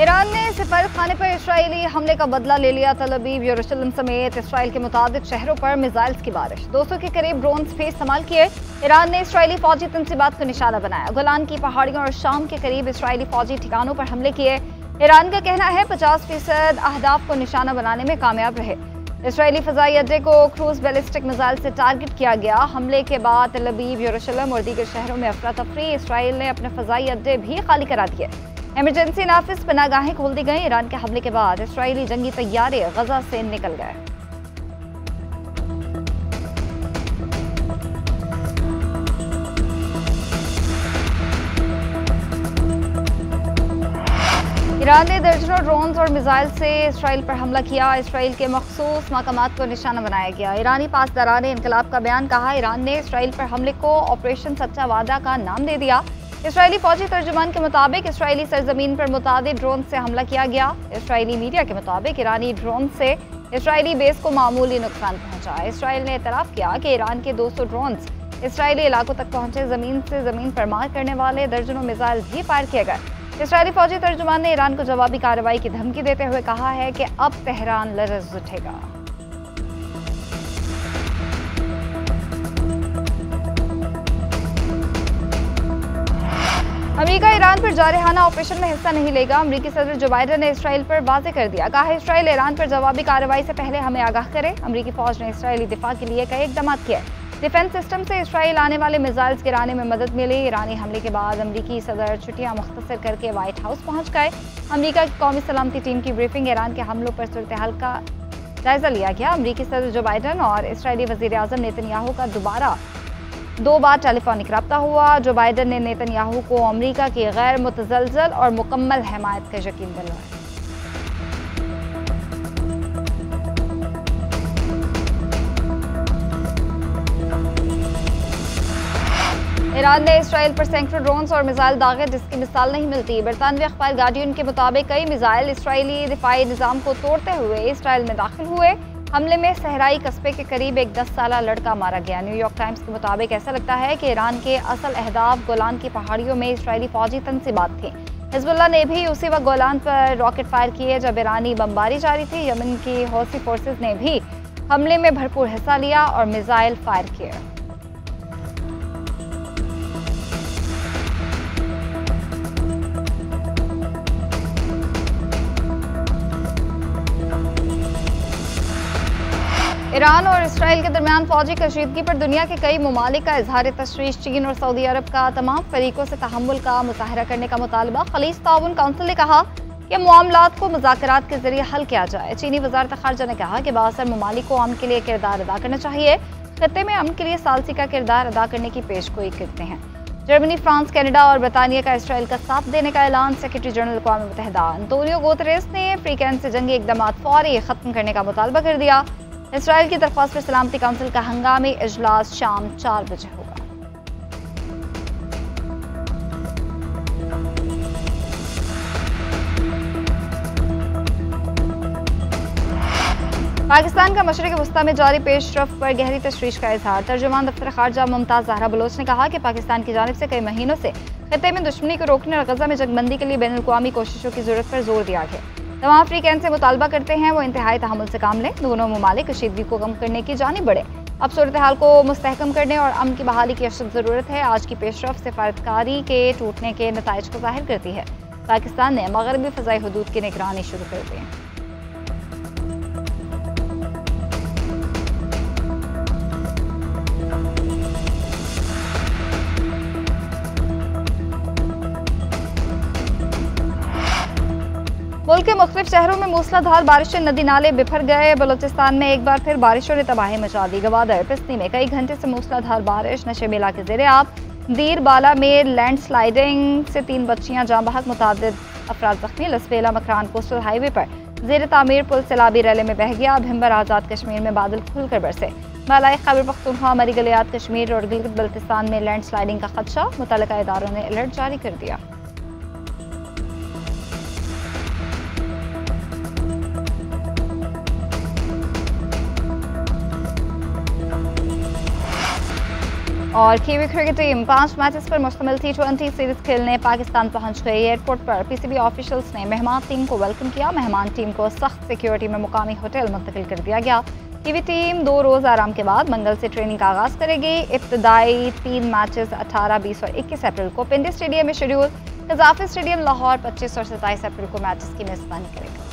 Iran ने सफारत खाने पर इसराइली हमले का बदला ले लिया। तल अवीव, यरूशलेम समेत इसराइल के मुताबिक शहरों पर मिसाइल्स की बारिश, 200 के करीब ड्रोन्स भी इस्तेमाल किए। ईरान ने इसराइली फौजी तंसीबात को निशाना बनाया। गोलान की पहाड़ियों और शाम के करीब इसराइली फौजी ठिकानों पर हमले किए। ईरान का कहना है 50% अहदाफ को निशाना बनाने में कामयाब रहे। इसराइली फजाई अड्डे को क्रूज बैलिस्टिक मिसाइल से टारगेट किया गया। हमले के बाद तल अवीव, यरूशलेम और दीगर शहरों में अफरा तफरी। इसराइल ने अपने फजाई अड्डे भी खाली करा दिए। इमरजेंसी नाफिज पनागाहें खोल दी गई। ईरान के हमले के बाद इसराइली जंगी तैयारे गजा से निकल गए। ईरान ने दर्जनों ड्रोन्स और मिसाइल से इसराइल पर हमला किया। इसराइल के मखसूस मकामात को निशाना बनाया गया। ईरानी पासदारान इनकलाब का बयान कहा, ईरान ने इसराइल पर हमले को ऑपरेशन सच्चा वादा का नाम दे दिया। इसराइली फौजी तर्जुमान के मुताबिक इसराइली सरजमीन पर मुतादिद ड्रोन से हमला किया गया। इसराइली मीडिया के मुताबिक ईरानी ड्रोन से इसराइली बेस को मामूली नुकसान पहुंचा। इसराइल ने एतराफ़ किया कि ईरान के 200 ड्रोन्स इसराइली इलाकों तक पहुंचे। ज़मीन से ज़मीन पर मार करने वाले दर्जनों मिसाइल भी फायर किए गए। इसराइली फौजी तर्जुमान ने ईरान को जवाबी कार्रवाई की धमकी देते हुए कहा है कि अब तेहरान लरज़ उठेगा। अमेरिका ईरान पर जारहाना ऑपरेशन में हिस्सा नहीं लेगा। अमेरिकी सदर जो बाइडन ने इसराइल पर वाज़ेह कर दिया। कहा है इसराइल ईरान पर जवाबी कार्रवाई से पहले हमें आगाह करे। अमेरिकी फौज ने इसराइली दिफा के लिए कई इकदाम किए। डिफेंस सिस्टम से इसराइल आने वाले मिसाइल्स गिराने में मदद मिली। ईरानी हमले के बाद अमेरिकी सदर छुट्टियां मुख्तसर करके व्हाइट हाउस पहुंच गए। अमेरिका की कौमी सलामती टीम की ब्रीफिंग, ईरान के हमलों पर सूरत हाल का जायजा लिया गया। अमेरिकी सदर जो बाइडन और इसराइली वज़ीर आज़म नेतन्याहू का दो बार टेलीफोनिक रब्ता हुआ। जो बाइडन ने नेतन्याहू को अमेरिका की गैर मुतज़लज़ल और मुकम्मल हिमायत का यकीन दिलवाया। ईरान ने इसराइल पर सैकड़ों ड्रोन्स और मिसाइल दागे, जिसकी मिसाल नहीं मिलती। बरतानवी अखबार गार्डियन के मुताबिक कई मिसाइल इसराइली दिफाई निज़ाम को तोड़ते हुए इसराइल में दाखिल हुए। हमले में सहराई कस्बे के करीब एक 10 साला लड़का मारा गया। न्यूयॉर्क टाइम्स के मुताबिक ऐसा लगता है कि ईरान के असल अहदाफ गोलान की पहाड़ियों में इसराइली फौजी तंसीबात थी। हिजबुल्लाह ने भी उसी वक्त गोलान पर रॉकेट फायर किए जब ईरानी बमबारी जारी थी। यमन की हौसी फोर्सेज ने भी हमले में भरपूर हिस्सा लिया और मिसाइल फायर किए। ईरान और इसराइल के दरमियान फौजी कशीदगी पर दुनिया के कई ममालिक का इजहार तशवीश। चीन और सऊदी अरब का तमाम फरीकों से तहम्मुल का मुजाहरा करने का मुतालबा। खलीज ताउन काउंसिल ने कहा कि मामलात को मुज़ाकरात के जरिए हल किया जाए। चीनी वज़ारत ख़ारजा ने कहा कि बाअसर ममालिक को अमन के लिए किरदार अदा करना चाहिए। खत्ते में अमन के लिए सालसी का किरदार अदा करने की पेशगोई करते हैं। जर्मनी, फ्रांस, कनाडा और बरतानिया का इसराइल का साथ देने का ऐलान। सेक्रेटरी जनरल अक़वाम मुत्तहिदा अंतोनियो गुतेरेस ने फ्रीकैन से जंगी इक़दाम फौरी ख़त्म करने का मुतालबा कर दिया। इसराइल की दरख्वास्त पर सलामती काउंसिल का हंगामी इजलास शाम 4 बजे होगा। पाकिस्तान का मशरिक़ वस्ता में जारी पेशरफ पर गहरी तशवीश का इजहार। तर्जुमान दफ्तर ख़ारजा मुमताज़ ज़हरा बलोच ने कहा कि पाकिस्तान की जानिब से कई महीनों से खित्ते में दुश्मनी को रोकने और गजा में जंगबंदी के लिए बैनुल अक़वामी कोशिशों की ज़रूरत पर जोर दिया गया। तमाम अफ्रीकन से मुतालबा करते हैं वो इंतहाई तहम्मुल से काम लें। दोनों ममालिक कशीदगी को कम करने की जानिब बढ़े। अब सूरत हाल को मुस्तहकम करने और अमन की बहाली की अशद ज़रूरत है। आज की पेशरफ सिफारतकारी के टूटने के नताइज को ज़ाहिर करती है। पाकिस्तान ने मगरबी फ़ज़ाई हदूद की निगरानी शुरू कर दी है। मुल्क के मुख्तलिफ शहरों में मूसलाधार बारिश से नदी नाले बिफर गए। बलोचिस्तान में एक बार फिर बारिशों ने तबाही मचा दी। गवादर पिस्ती में कई घंटे से मूसलाधार बारिश। नशे इलाके ज़ेरे आब। दीर बाला में लैंड स्लाइडिंग से 3 बच्चियां जाँ बहक, मुतादिद अफराद जख्मी। लसफेला मकरान कोस्टल हाईवे पर ज़ेर तामीर पुल सैलाबी रैले में बह गया। भिम्बर आज़ाद कश्मीर में बादल खुलकर बरसे। मलाई खैबर पख्तूनख्वा, मरी गलियात कश्मीर और गिलगित बल्तिस्तान में लैंड स्लाइडिंग का खदशा। मुतल्लिका इदारों ने अलर्ट जारी कर दिया। और कीवी क्रिकेट टीम 5 मैचेस पर मुश्तमिल T20 सीरीज खेलने पाकिस्तान पहुंच गई। एयरपोर्ट पर पीसीबी ऑफिशियल्स ने मेहमान टीम को वेलकम किया। मेहमान टीम को सख्त सिक्योरिटी में मुकामी होटल मुंतकिल कर दिया गया। कीवी टीम 2 रोज़ आराम के बाद मंगल से ट्रेनिंग का आगाज़ करेगी। इब्तदाई 3 मैचेस 18, 20 और 21 अप्रैल को पिंडी स्टेडियम में शेड्यूल। कज़ाफ़ी स्टेडियम लाहौर 25 और 27 अप्रैल को मैचेस की मेज़बानी करेगा।